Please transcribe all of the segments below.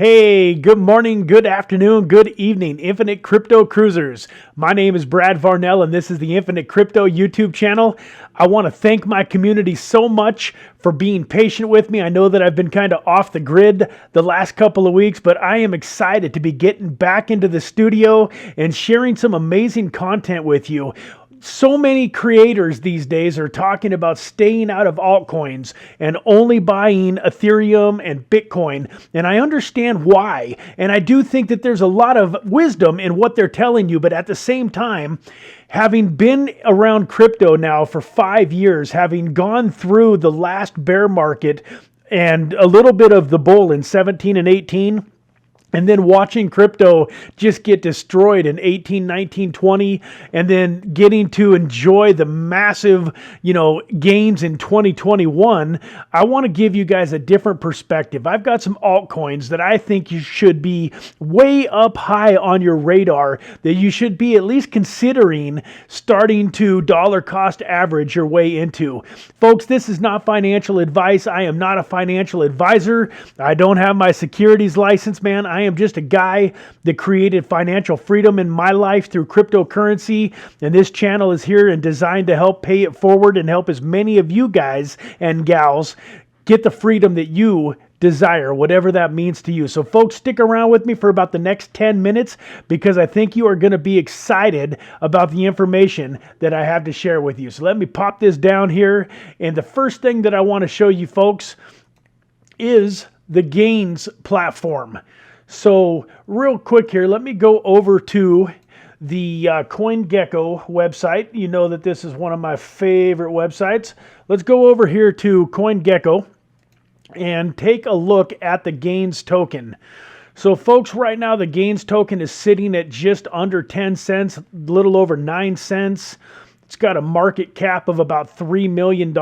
Hey, good morning, good afternoon, good evening, Infinite Crypto Cruisers. My name is Brad Varnell, and this is the Infinite Crypto YouTube channel. I want to thank my community so much for being patient with me. I know that I've been kind of off the grid the last couple of weeks, but I am excited to be getting back into the studio and sharing some amazing content with you. So many creators these days are talking about staying out of altcoins and only buying Ethereum and Bitcoin. And I understand why. And I do think that there's a lot of wisdom in what they're telling you. But at the same time, having been around crypto now for 5 years, having gone through the last bear market and a little bit of the bull in 17 and 18, and then watching crypto just get destroyed in 18, 19, 20, and then getting to enjoy the massive, gains in 2021, I want to give you guys a different perspective. I've got some altcoins that I think you should be way up high on your radar, that you should be at least considering starting to dollar cost average your way into. Folks, this is not financial advice. I am not a financial advisor. I don't have my securities license, man. I am just a guy that created financial freedom in my life through cryptocurrency, and this channel is here and designed to help pay it forward and help as many of you guys and gals get the freedom that you desire, whatever that means to you. So folks, stick around with me for about the next 10 minutes because I think you are going to be excited about the information that I have to share with you. So let me pop this down here, and the first thing that I want to show you folks is the Gains platform. So real quick here, let me go over to the CoinGecko website. You know that this is one of my favorite websites. Let's go over here to CoinGecko and take a look at the Gains token. So folks, right now the Gains token is sitting at just under 10 cents, a little over 9 cents. It's got a market cap of about $3 million.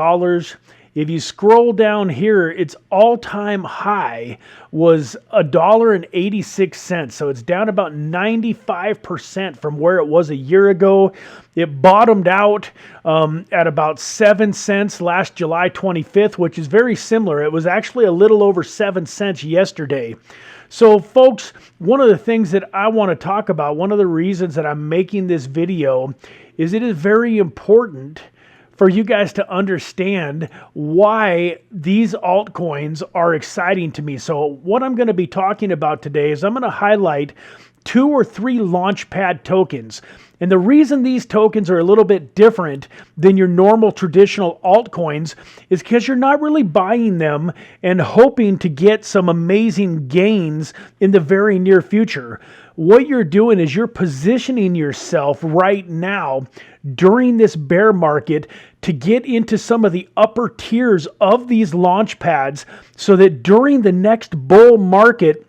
If you scroll down here, its all-time high was $1.86. So it's down about 95% from where it was a year ago. It bottomed out at about 7 cents last July 25th, which is very similar. It was actually a little over 7 cents yesterday. So folks, one of the things that I want to talk about, one of the reasons that I'm making this video is it is very important for you guys to understand why these altcoins are exciting to me. So what I'm going to be talking about today is I'm going to highlight 2 or 3 LAUNCHPAD tokens. And the reason these tokens are a little bit different than your normal traditional altcoins is because you're not really buying them and hoping to get some amazing gains in the very near future. What you're doing is you're positioning yourself right now during this bear market to get into some of the upper tiers of these LAUNCHPADs so that during the next bull market,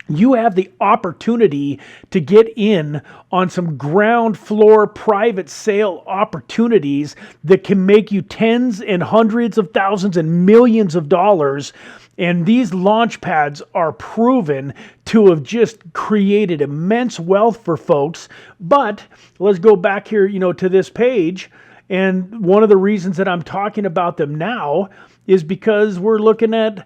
you have the opportunity to get in on some ground floor private sale opportunities that can make you tens and hundreds of thousands and millions of dollars. And these LAUNCHPADs are proven to have just created immense wealth for folks. But let's go back here, to this page. And one of the reasons that I'm talking about them now is because we're looking at,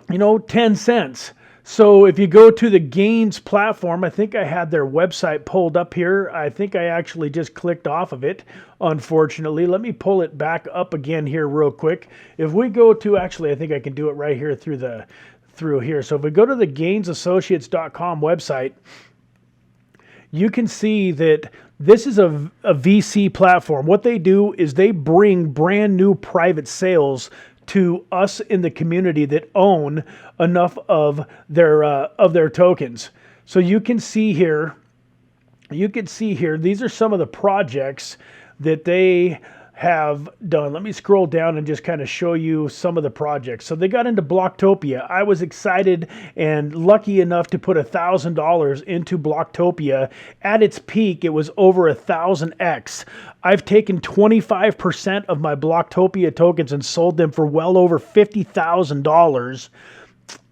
10 cents. So if you go to the Gains platform, I think I had their website pulled up here. I think I actually just clicked off of it, unfortunately. Let me pull it back up again here real quick. If we go to, actually, I think I can do it right here through here. So if we go to the gainsassociates.com website, you can see that this is a VC platform. What they do is they bring brand new private sales to us in the community that own enough of their tokens. So you can see here, these are some of the projects that they have done. Let me scroll down and just kind of show you some of the projects. So they got into Blocktopia. I was excited and lucky enough to put $1,000 into Blocktopia. At its peak, it was over 1,000x. I've taken 25% of my Blocktopia tokens and sold them for well over $50,000.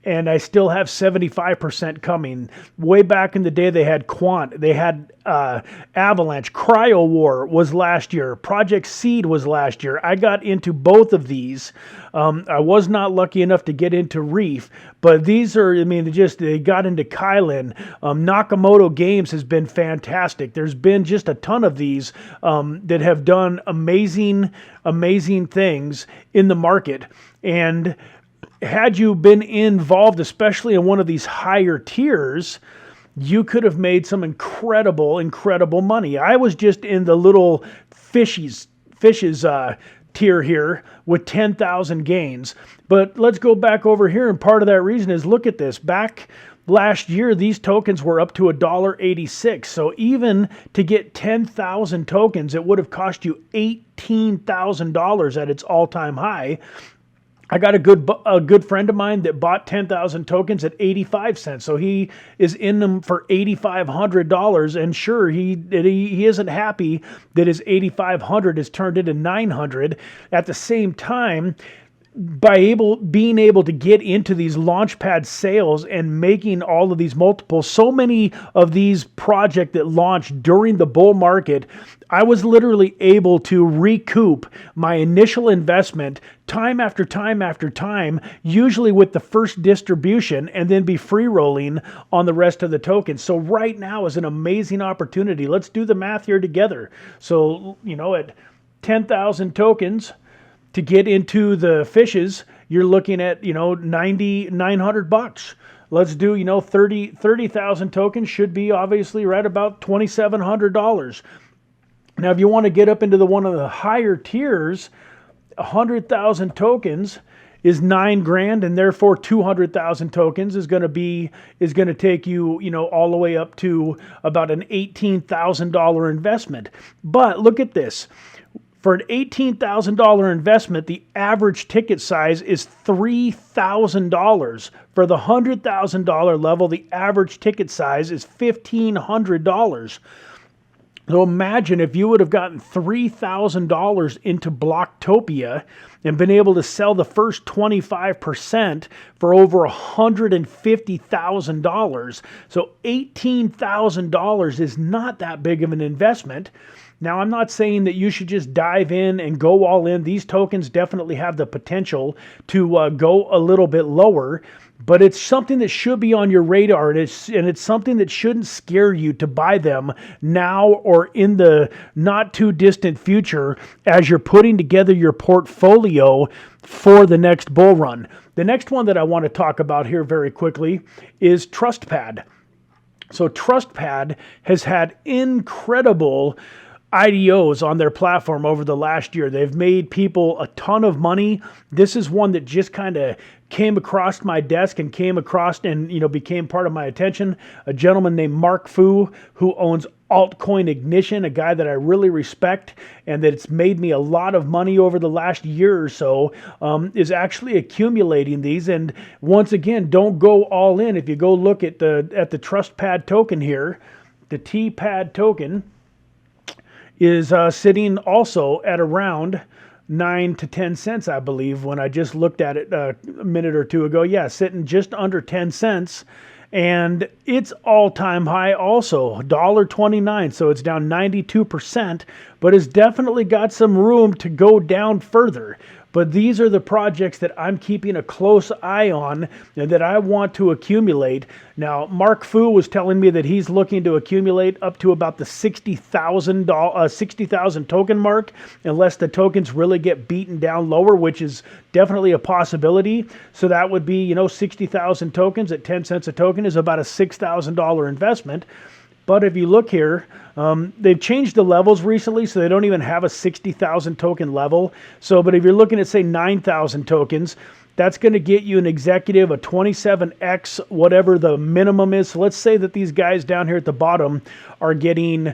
and I still have 75% coming. Way back in the day, they had Quant, they had Avalanche, Cryo War was last year, Project Seed was last year. I got into both of these. I was not lucky enough to get into Reef, but these are, I mean, they got into Kylan. Nakamoto Games has been fantastic. There's been just a ton of these that have done amazing things in the market. And had you been involved, especially in one of these higher tiers, you could have made some incredible money. I was just in the little fishes tier here with 10,000 gains. But let's go back over here, and part of that reason is, look at this. Back last year, these tokens were up to $1.86. So even to get 10,000 tokens, it would have cost you $18,000 at its all-time high. I got a good friend of mine that bought 10,000 tokens at 85 cents. So he is in them for $8,500. And sure, he isn't happy that his 8,500 has turned into 900. At the same time, being able to get into these LAUNCHPAD sales and making all of these multiples, so many of these projects that launched during the bull market, I was literally able to recoup my initial investment time after time after time, usually with the first distribution, and then be free rolling on the rest of the tokens. So right now is an amazing opportunity. Let's do the math here together. So, at 10,000 tokens, to get into the fishes, you're looking at, $900. Let's do, 30,000 tokens should be obviously right about $2,700. Now, if you want to get up into one of the higher tiers, 100,000 tokens is $9,000, and therefore 200,000 tokens is going to take you, all the way up to about an $18,000 investment. But look at this. For an $18,000 investment, the average ticket size is $3,000. For the $100,000 level, the average ticket size is $1,500. So imagine if you would have gotten $3,000 into Blocktopia and been able to sell the first 25% for over $150,000. So $18,000 is not that big of an investment. Now, I'm not saying that you should just dive in and go all in. These tokens definitely have the potential to go a little bit lower, but it's something that should be on your radar, and it's something that shouldn't scare you to buy them now or in the not too distant future as you're putting together your portfolio for the next bull run. The next one that I want to talk about here very quickly is Trustpad. So Trustpad has had incredible IDOs on their platform over the last year. They've made people a ton of money. This is one that just kind of came across my desk and became part of my attention. A gentleman named Mark Fu, who owns Altcoin Ignition, a guy that I really respect and that's made me a lot of money over the last year or so, is actually accumulating these. And once again, don't go all in. If you go look at the Trustpad token here, the TPAD token is sitting also at around 9 to 10 cents, I believe, when I just looked at it a minute or two ago. Yeah, sitting just under 10 cents. And it's all-time high also, $1.29. So it's down 92%, but it's definitely got some room to go down further. But these are the projects that I'm keeping a close eye on and that I want to accumulate. Now, Mark Fu was telling me that he's looking to accumulate up to about the 60,000 token mark, unless the tokens really get beaten down lower, which is definitely a possibility. So that would be, 60,000 tokens at 10 cents a token is about a $6,000 investment. But if you look here, they've changed the levels recently, so they don't even have a 60,000 token level. So, but if you're looking at, say, 9,000 tokens, that's going to get you an executive, a 27x, whatever the minimum is. So let's say that these guys down here at the bottom are getting,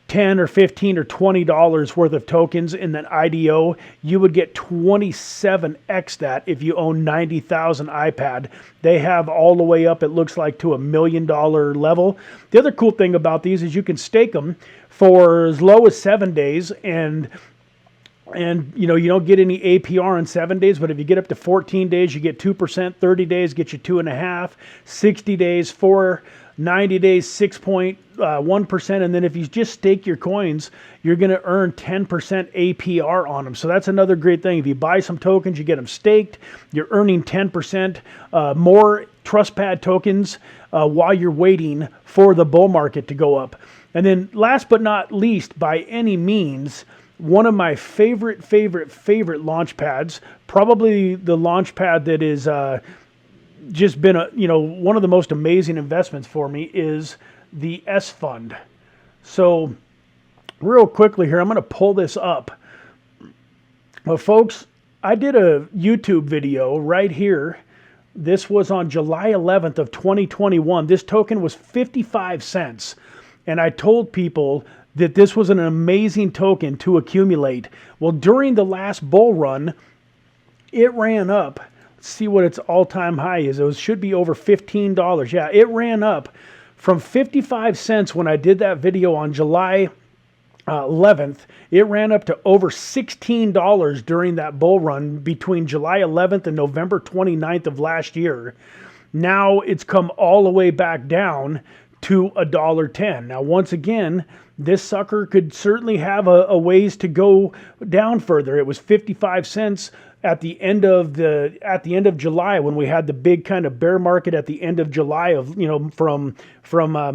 $10 or $15 or $20 worth of tokens in that IDO. You would get 27x that if you own 90,000 iPad. They have all the way up, it looks like, to $1 million level. The other cool thing about these is you can stake them for as low as 7 days, and And, you know, you don't get any APR in 7 days, but if you get up to 14 days, you get 2%, 30 days, get you 2.5%, 60 days, 4%, 90 days, 6.1%. And then if you just stake your coins, you're going to earn 10% APR on them. So that's another great thing. If you buy some tokens, you get them staked, you're earning 10% more Trustpad tokens while you're waiting for the bull market to go up. And then last but not least, by any means, one of my favorite launchpads, probably the launchpad that is just been one of the most amazing investments for me, is the S Fund. So real quickly here, I'm going to pull this up. Well, folks, I did a YouTube video right here. This was on July 11th of 2021. This token was 55 cents. And I told people that this was an amazing token to accumulate. Well, during the last bull run, it ran up. Let's see what its all-time high is. It should be over $15. Yeah, it ran up from 55 cents when I did that video on July 11th. It ran up to over $16 during that bull run between July 11th and November 29th of last year. Now it's come all the way back down to $1.10. Now, once again, this sucker could certainly have a ways to go down further. It was 55 cents at the end of July, when we had the big kind of bear market at the end of July of, from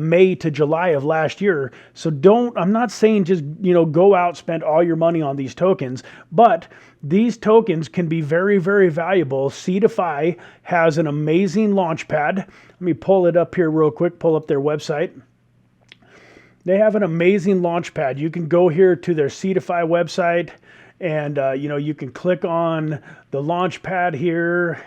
May to July of last year. So I'm not saying just, go out, spend all your money on these tokens, but these tokens can be very, very valuable. Seedify has an amazing launchpad. Let me pull it up here real quick, pull up their website. They have an amazing launchpad. You can go here to their Seedify website, and you can click on the launchpad here.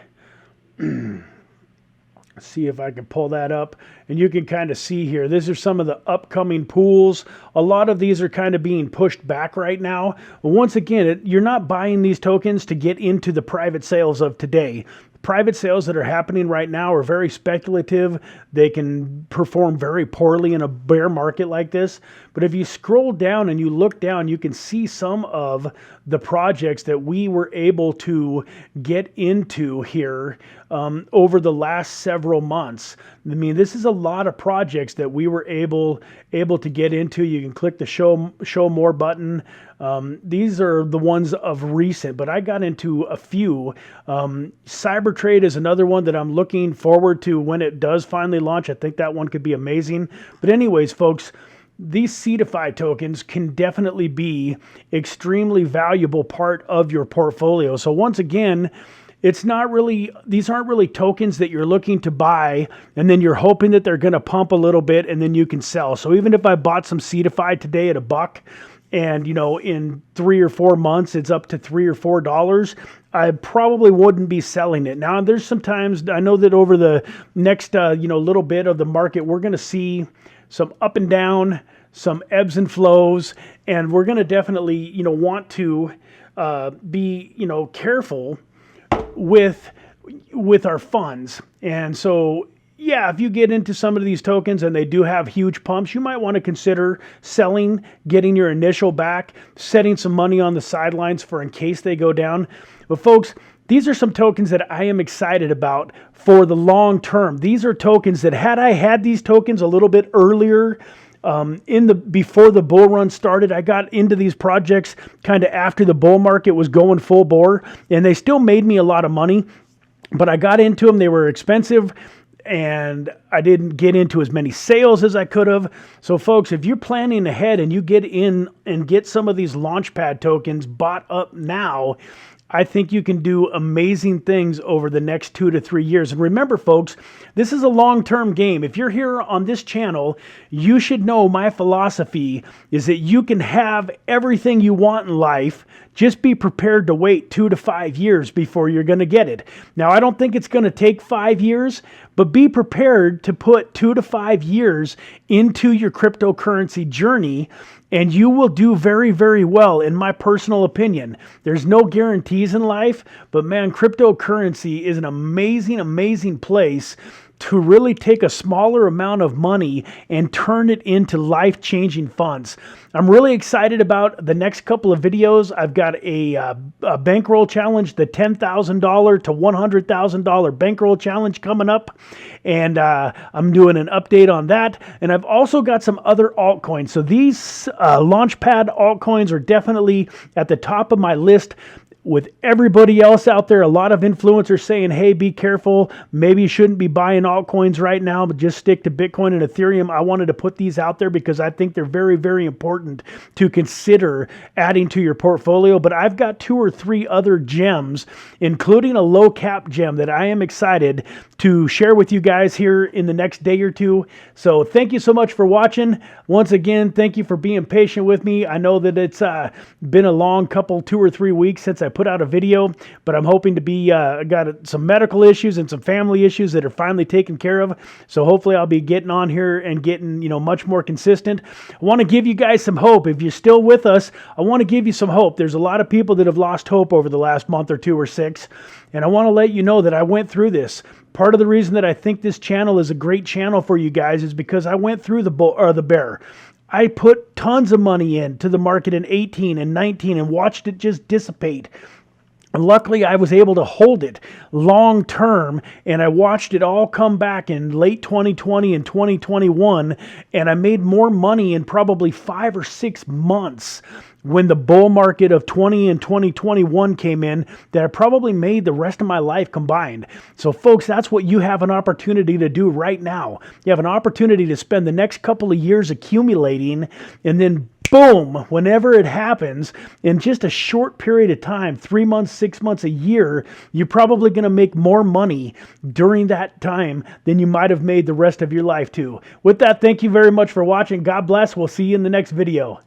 See if I can pull that up, and you can kind of see here. These are some of the upcoming pools. A lot of these are kind of being pushed back right now. But once again, you're not buying these tokens to get into the private sales of today. Private sales that are happening right now are very speculative. They can perform very poorly in a bear market like this. But if you scroll down and you look down, you can see some of the projects that we were able to get into here over the last several months. I mean, this is a lot of projects that we were able to get into. You can click the show more button. These are the ones of recent, but I got into a few. Cybertrade is another one that I'm looking forward to when it does finally launch. I think that one could be amazing. But anyways, folks, these Seedify tokens can definitely be extremely valuable part of your portfolio. So once again, these aren't really tokens that you're looking to buy and then you're hoping that they're going to pump a little bit and then you can sell. So even if I bought some Seedify today at $1, and in 3 or 4 months it's up to $3 or $4, I probably wouldn't be selling it. Now, there's sometimes, I know that over the next little bit of the market, we're going to see some up and down, some ebbs and flows, and we're going to definitely want to be careful with our funds. And so yeah, if you get into some of these tokens and they do have huge pumps, you might want to consider selling, getting your initial back, setting some money on the sidelines for in case they go down. But folks, these are some tokens that I am excited about for the long term. These are tokens that had I had these tokens a little bit earlier, before the bull run started, I got into these projects kind of after the bull market was going full bore, and they still made me a lot of money, but I got into them. They were expensive, and I didn't get into as many sales as I could have. So folks, if you're planning ahead and you get in and get some of these launchpad tokens bought up now, I think you can do amazing things over the next 2 to 3 years. And remember, folks, this is a long-term game. If you're here on this channel, you should know my philosophy is that you can have everything you want in life. Just be prepared to wait 2 to 5 years before you're going to get it. Now, I don't think it's going to take 5 years, but be prepared to put 2 to 5 years into your cryptocurrency journey, and you will do very, very well, in my personal opinion. There's no guarantees in life, but man, cryptocurrency is an amazing, amazing place to really take a smaller amount of money and turn it into life-changing funds. I'm really excited about the next couple of videos. I've got a bankroll challenge, the $10,000 to $100,000 bankroll challenge coming up. And I'm doing an update on that. And I've also got some other altcoins. So these LAUNCHPAD altcoins are definitely at the top of my list. With everybody else out there, a lot of influencers saying, hey, be careful. Maybe you shouldn't be buying altcoins right now, but just stick to Bitcoin and Ethereum. I wanted to put these out there because I think they're very, very important to consider adding to your portfolio. But I've got 2 or 3 other gems, including a low cap gem that I am excited to share with you guys here in the next day or two. So thank you so much for watching. Once again, thank you for being patient with me. I know that it's been a long couple, 2 or 3 weeks since I put out a video, but I'm hoping to be, got some medical issues and some family issues that are finally taken care of. So hopefully I'll be getting on here and getting, much more consistent. I want to give you guys some hope. If you're still with us, I want to give you some hope. There's a lot of people that have lost hope over the last month or 2 or 6. And I want to let you know that I went through this. Part of the reason that I think this channel is a great channel for you guys is because I went through the bull or the bear. I put tons of money into the market in 18 and 19 and watched it just dissipate. And luckily, I was able to hold it long term, and I watched it all come back in late 2020 and 2021, and I made more money in probably 5 or 6 months when the bull market of 20 and 2021 came in that I probably made the rest of my life combined. So folks, that's what you have an opportunity to do right now. You have an opportunity to spend the next couple of years accumulating, and then boom, whenever it happens, in just a short period of time, 3 months, 6 months, a year, you're probably going to make more money during that time than you might have made the rest of your life too. With that, thank you very much for watching. God bless. We'll see you in the next video.